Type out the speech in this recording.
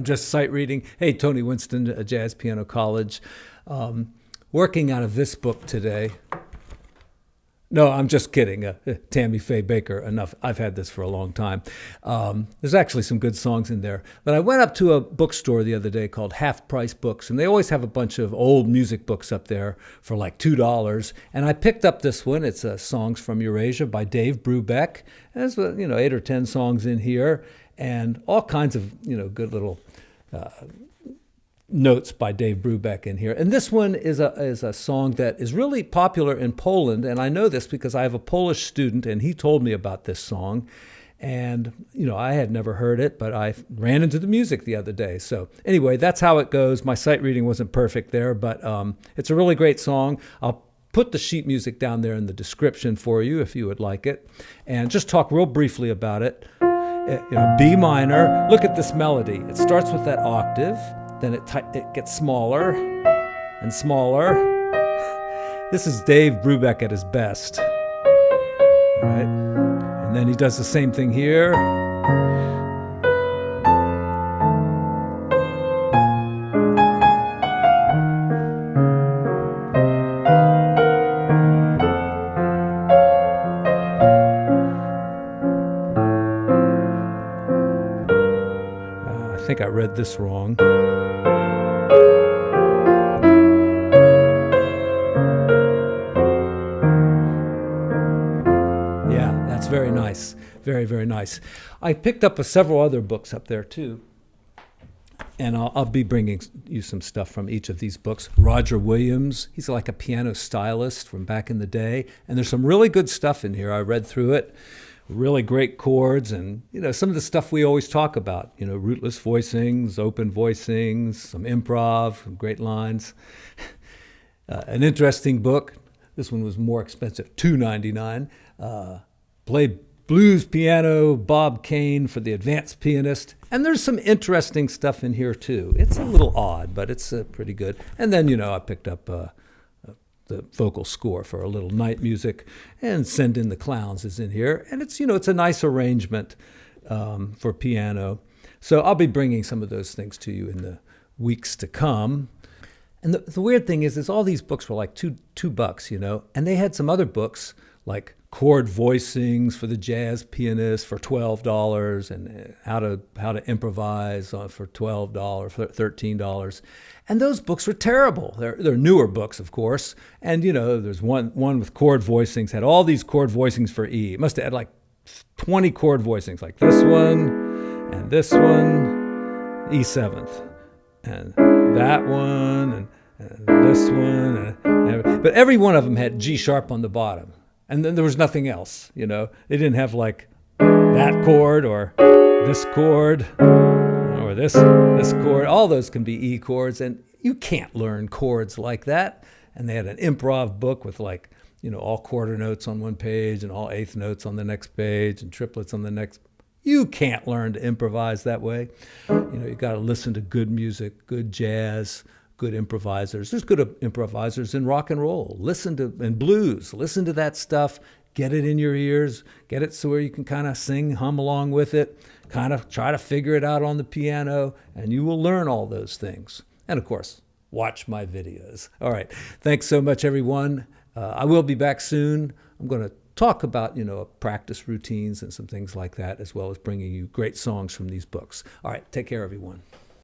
I'm just sight reading. Hey, Tony Winston, Jazz Piano College. Working out of this book today. No, I'm just kidding. Tammy Faye Baker, enough. I've had this for a long time. There's actually some good songs in there. But I went up to a bookstore the other day called Half Price Books, and they always have a bunch of old music books up there for like $2. And I picked up this one. It's Songs from Eurasia by Dave Brubeck. There's 8 or 10 songs in here, and all kinds of good little notes by Dave Brubeck in here. And this one is a song that is really popular in Poland, and I know this because I have a Polish student, and he told me about this song. And, I had never heard it, but I ran into the music the other day. So anyway, that's how it goes. My sight reading wasn't perfect there, but it's a really great song. I'll put the sheet music down there in the description for you if you would like it. And just talk real briefly about it. B minor, look at this melody. It starts with that octave. Then it gets smaller and smaller. This is Dave Brubeck at his best. All right? And then he does the same thing here. I think I read this wrong. Very nice. Very, very nice. I picked up several other books up there too. And I'll be bringing you some stuff from each of these books. Roger Williams, he's like a piano stylist from back in the day. And there's some really good stuff in here. I read through it. Really great chords and, some of the stuff we always talk about. Rootless voicings, open voicings, some improv, some great lines. An interesting book. This one was more expensive, $2.99. Play blues piano, Bob Kane for the advanced pianist. And there's some interesting stuff in here too. It's a little odd, but it's pretty good. And then, I picked up the vocal score for a little night music, and Send in the Clowns is in here. And it's, it's a nice arrangement for piano. So I'll be bringing some of those things to you in the weeks to come. And the weird thing is all these books were like $2, and they had some other books like chord voicings for the jazz pianist for $12, and how to improvise for $12, for $13. And those books were terrible. They're newer books, of course. And there's one with chord voicings, had all these chord voicings for E. It must have had like 20 chord voicings, like this one and this one, E7th, and that one and this one, but every one of them had G sharp on the bottom. And then there was nothing else, They didn't have like that chord or this chord or this chord. All those can be E chords, and you can't learn chords like that. And they had an improv book with like, all quarter notes on one page and all eighth notes on the next page and triplets on the next. You can't learn to improvise that way. You got to listen to good music, good jazz, good improvisers. There's good improvisers in rock and roll. And blues. Listen to that stuff. Get it in your ears. Get it so where you can kind of sing, hum along with it. Kind of try to figure it out on the piano, and you will learn all those things. And of course, watch my videos. All right. Thanks so much, everyone. I will be back soon. I'm going to talk about, practice routines and some things like that, as well as bringing you great songs from these books. All right. Take care, everyone.